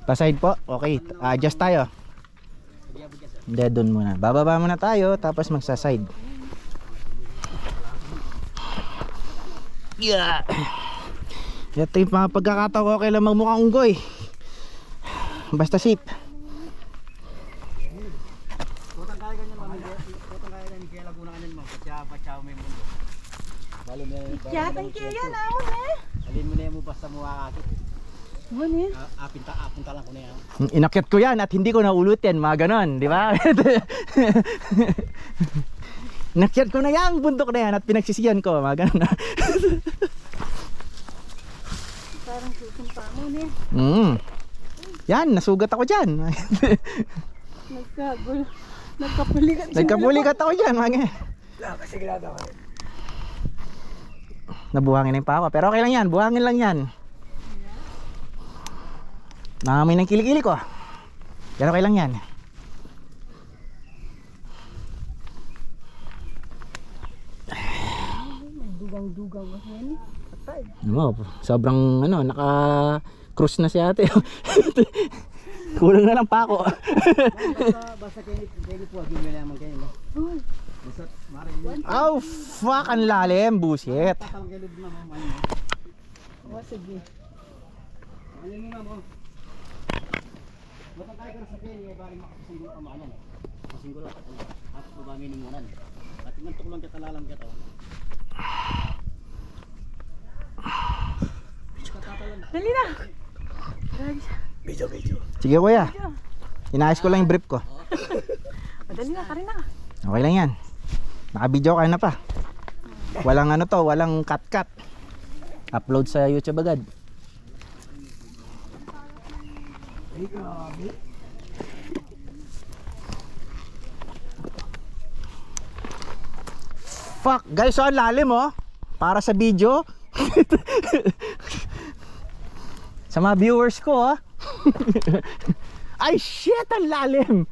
Pa-side po? Okay, adjust tayo. Hindi, doon muna. Bababa muna tayo, tapos magsa-side. Yeah. Ito yung mga pagkakataon ko, okay lang magmukhang unggoy. Basta sip. Kutang kaya ganyan mami. Kutang kaya ganyan kaya Laguna kanyan mo. Pachaw may mundo. Balo mo. Tiyatan kaya naman eh. Alin mo na mo basta mo akakit. Ano eh? Apunta lang ko na yan. Inakyat ko yan at hindi ko naulutin, mga ganon, di ba? Inakyat ko na yan, bundok na yan at pinagsisiyan ko, mga ganon. Parang susumpa mo eh. Yan, nasugat ako dyan. Nagkapulikat ako dyan, mga Sigurado ako. Nabuhangin na yung pa ako, pero okay lang yan, buhangin lang yan. Nangamoy ng kilikili ko. Pero okay lang yan. Dugang-dugang ako yan eh. Patay. Sobrang ano, naka-cruise na si ate. Kulang na lang pa ako. Basta kayo po, agin nyo naman kayo. Basta marin. Oh, fuck, ang lalim, busit. Tatawag kayo lubid na mo. O sige. Alin mo na mo. Batang kaya ka sa kayo, bari makasinggol ka maanan. Makasinggol ka at babangin mo nan. At tingnan tukulang kita lalam kita. Dali na. Medyo. Sige kuya, inaayos ko lang yung brief ko. Dali na, Karina. Okay lang yan. Naka-video ka na pa. Walang ano to, walang cut. Upload sa YouTube agad. Fuck, guys, so ang lalim oh. Para sa video. Sa mga viewers ko oh. Ay shit, ang lalim.